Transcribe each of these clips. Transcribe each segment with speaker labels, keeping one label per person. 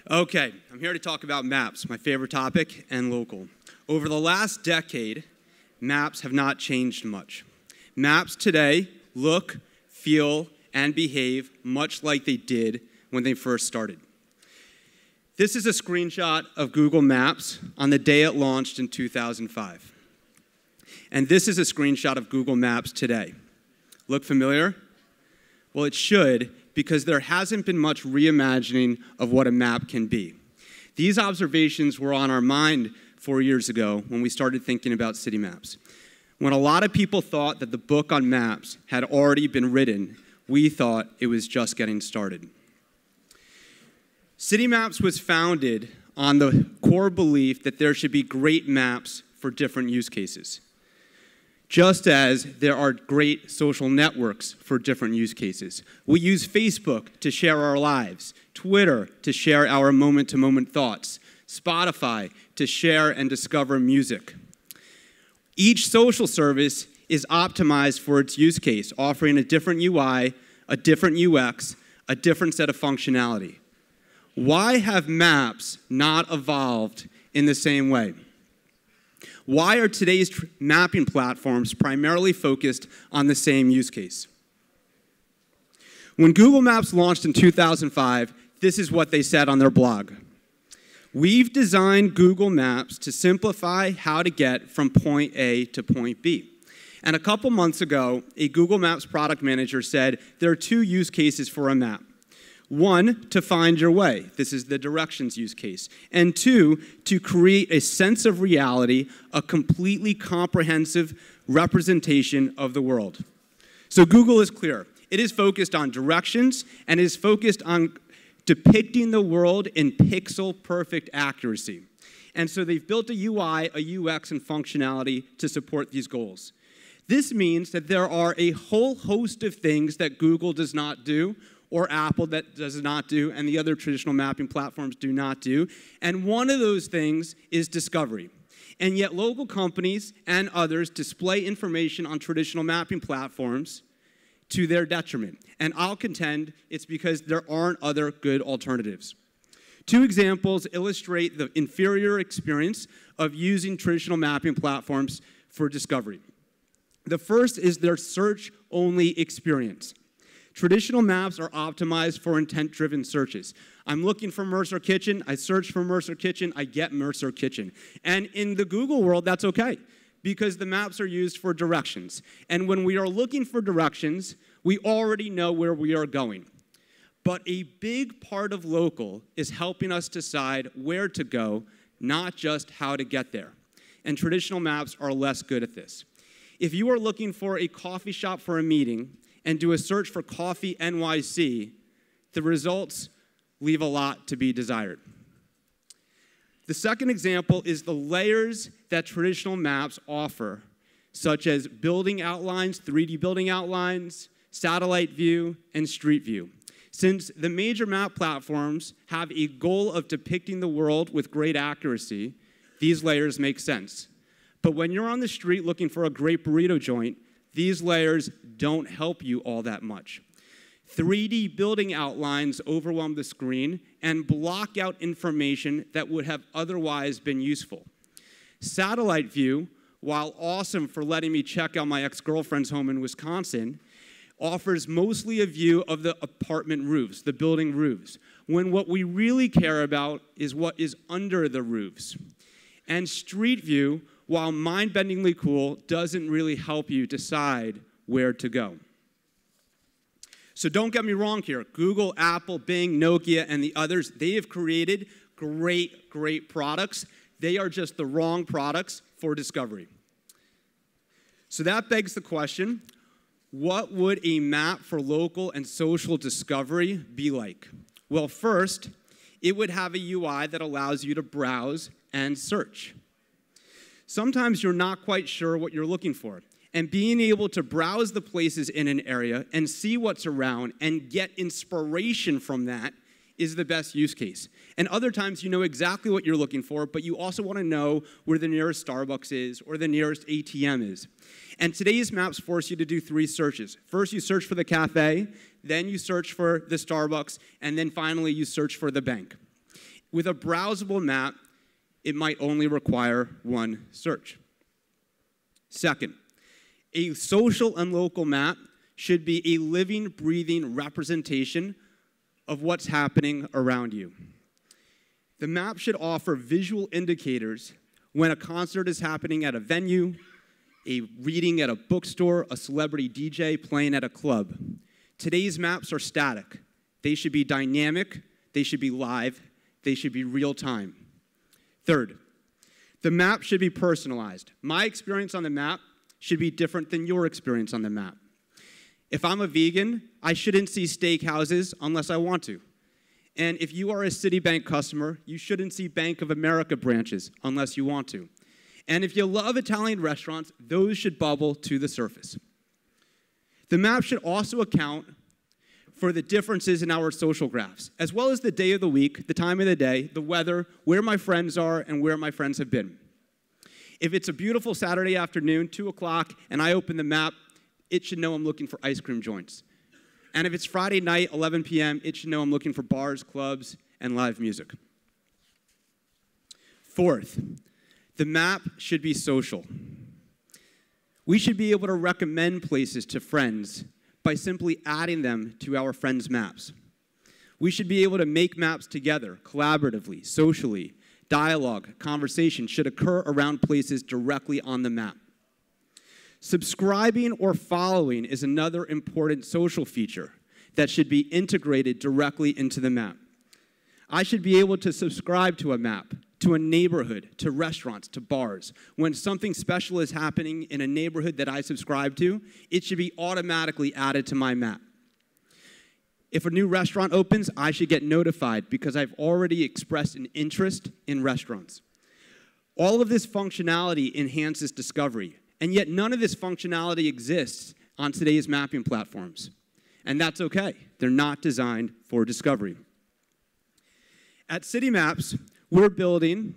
Speaker 1: Okay, I'm here to talk about maps, my favorite topic, and local. Over the last decade, maps have not changed much. Maps today look, feel, and behave much like they did when they first started. This is a screenshot of Google Maps on the day it launched in 2005. And this is a screenshot of Google Maps today. Look familiar? Well, it should, because there hasn't been much reimagining of what a map can be. These observations were on our mind 4 years ago when we started thinking about CityMaps. When a lot of people thought that the book on maps had already been written, we thought it was just getting started. CityMaps was founded on the core belief that there should be great maps for different use cases. Just as there are great social networks for different use cases. We use Facebook to share our lives, Twitter to share our moment-to-moment thoughts, Spotify to share and discover music. Each social service is optimized for its use case, offering a different UI, a different UX, a different set of functionality. Why have maps not evolved in the same way? Why are today's mapping platforms primarily focused on the same use case? When Google Maps launched in 2005, this is what they said on their blog. We've designed Google Maps to simplify how to get from point A to point B. And a couple months ago, a Google Maps product manager said there are two use cases for a map. One, to find your way. This is the directions use case. And two, to create a sense of reality, a completely comprehensive representation of the world. So Google is clear. It is focused on directions and is focused on depicting the world in pixel-perfect accuracy. And so they've built a UI, a UX, and functionality to support these goals. This means that there are a whole host of things that Google does not do, or Apple that does not do, and the other traditional mapping platforms do not do. And one of those things is discovery. And yet local companies and others display information on traditional mapping platforms to their detriment. And I'll contend it's because there aren't other good alternatives. Two examples illustrate the inferior experience of using traditional mapping platforms for discovery. The first is their search-only experience. Traditional maps are optimized for intent-driven searches. I'm looking for Mercer Kitchen, I search for Mercer Kitchen, I get Mercer Kitchen. And in the Google world, that's okay, because the maps are used for directions. And when we are looking for directions, we already know where we are going. But a big part of local is helping us decide where to go, not just how to get there. And traditional maps are less good at this. If you are looking for a coffee shop for a meeting, and do a search for Coffee NYC, the results leave a lot to be desired. The second example is the layers that traditional maps offer, such as building outlines, 3D building outlines, satellite view, and street view. Since the major map platforms have a goal of depicting the world with great accuracy, these layers make sense. But when you're on the street looking for a great burrito joint, these layers don't help you all that much. 3D building outlines overwhelm the screen and block out information that would have otherwise been useful. Satellite view, while awesome for letting me check out my ex-girlfriend's home in Wisconsin, offers mostly a view of the apartment roofs, the building roofs, when what we really care about is what is under the roofs. And street view, while mind-bendingly cool, doesn't really help you decide where to go. So don't get me wrong here. Google, Apple, Bing, Nokia, and the others, they have created great products. They are just the wrong products for discovery. So that begs the question, what would a map for local and social discovery be like? Well, first, it would have a UI that allows you to browse and search. Sometimes you're not quite sure what you're looking for, and being able to browse the places in an area and see what's around and get inspiration from that is the best use case. And other times you know exactly what you're looking for, but you also want to know where the nearest Starbucks is or the nearest ATM is. And today's maps force you to do 3 searches. First, you search for the cafe, then you search for the Starbucks, and then finally you search for the bank. With a browsable map, it might only require one search. Second, a social and local map should be a living, breathing representation of what's happening around you. The map should offer visual indicators when a concert is happening at a venue, a reading at a bookstore, a celebrity DJ playing at a club. Today's maps are static. They should be dynamic, they should be live, they should be real time. Third, the map should be personalized. My experience on the map should be different than your experience on the map. If I'm a vegan, I shouldn't see steakhouses unless I want to. And if you are a Citibank customer, you shouldn't see Bank of America branches unless you want to. And if you love Italian restaurants, those should bubble to the surface. The map should also account for the differences in our social graphs, as well as the day of the week, the time of the day, the weather, where my friends are, and where my friends have been. If it's a beautiful Saturday afternoon, 2 o'clock, and I open the map, it should know I'm looking for ice cream joints. And if it's Friday night, 11 p.m., it should know I'm looking for bars, clubs, and live music. Fourth, the map should be social. We should be able to recommend places to friends by simply adding them to our friends' maps. We should be able to make maps together, collaboratively, socially. Dialogue, conversation should occur around places directly on the map. Subscribing or following is another important social feature that should be integrated directly into the map. I should be able to subscribe to a map, to a neighborhood, to restaurants, to bars. When something special is happening in a neighborhood that I subscribe to, it should be automatically added to my map. If a new restaurant opens, I should get notified because I've already expressed an interest in restaurants. All of this functionality enhances discovery, and yet none of this functionality exists on today's mapping platforms. And that's okay. They're not designed for discovery. At CityMaps, we're building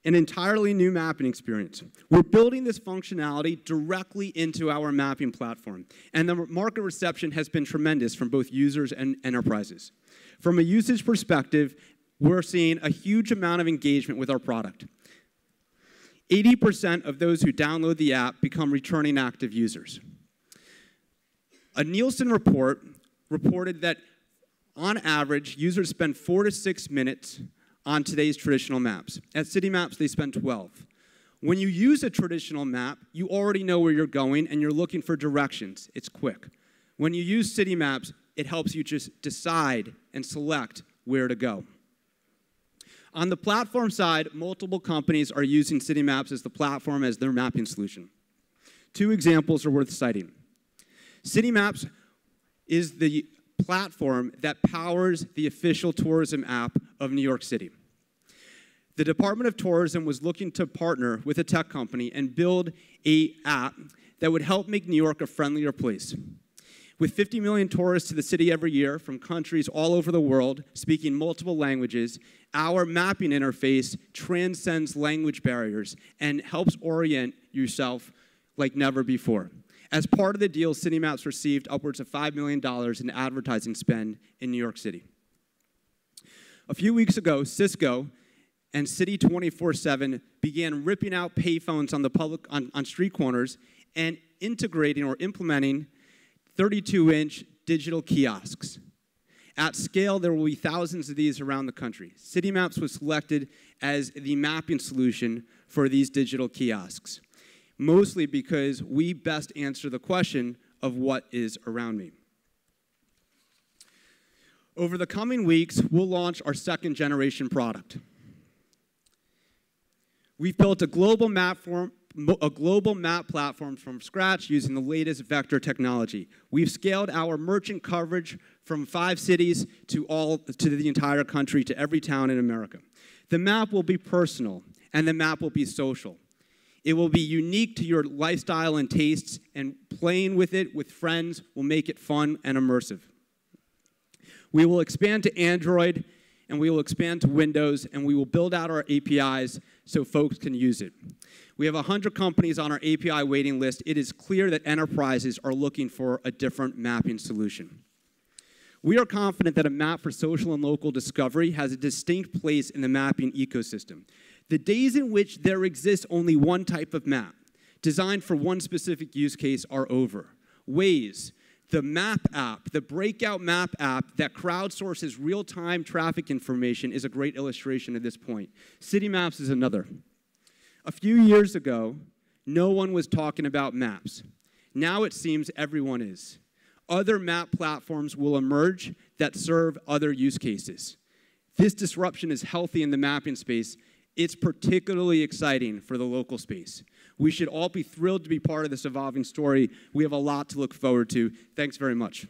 Speaker 1: an entirely new mapping experience. We're building this functionality directly into our mapping platform, and the market reception has been tremendous from both users and enterprises. From a usage perspective, we're seeing a huge amount of engagement with our product. 80% of those who download the app become returning active users. A Nielsen report reported that on average, users spend 4 to 6 minutes on today's traditional maps. At CityMaps, they spend 12. When you use a traditional map, you already know where you're going and you're looking for directions. It's quick. When you use CityMaps, it helps you just decide and select where to go. On the platform side, multiple companies are using CityMaps as the platform as their mapping solution. 2 examples are worth citing. CityMaps is the platform that powers the official tourism app of New York City. The Department of Tourism was looking to partner with a tech company and build an app that would help make New York a friendlier place. With 50 million tourists to the city every year from countries all over the world speaking multiple languages, our mapping interface transcends language barriers and helps orient yourself like never before. As part of the deal, CityMaps received upwards of $5 million in advertising spend in New York City. A few weeks ago, Cisco and City 24/7 began ripping out payphones on street corners and integrating or implementing 32-inch digital kiosks. At scale, there will be thousands of these around the country. CityMaps was selected as the mapping solution for these digital kiosks, mostly because we best answer the question of what is around me. Over the coming weeks, we'll launch our 2nd generation product. We've built a global map platform from scratch using the latest vector technology. We've scaled our merchant coverage from 5 cities to the entire country, to every town in America. The map will be personal, and the map will be social. It will be unique to your lifestyle and tastes, and playing with it with friends will make it fun and immersive. We will expand to Android, and we will expand to Windows, and we will build out our APIs so folks can use it. We have 100 companies on our API waiting list. It is clear that enterprises are looking for a different mapping solution. We are confident that a map for social and local discovery has a distinct place in the mapping ecosystem. The days in which there exists only one type of map, designed for one specific use case, are over. Waze, the map app, the breakout map app that crowdsources real-time traffic information, is a great illustration of this point. CityMaps is another. A few years ago, no one was talking about maps. Now it seems everyone is. Other map platforms will emerge that serve other use cases. This disruption is healthy in the mapping space. It's particularly exciting for the local space. We should all be thrilled to be part of this evolving story. We have a lot to look forward to. Thanks very much.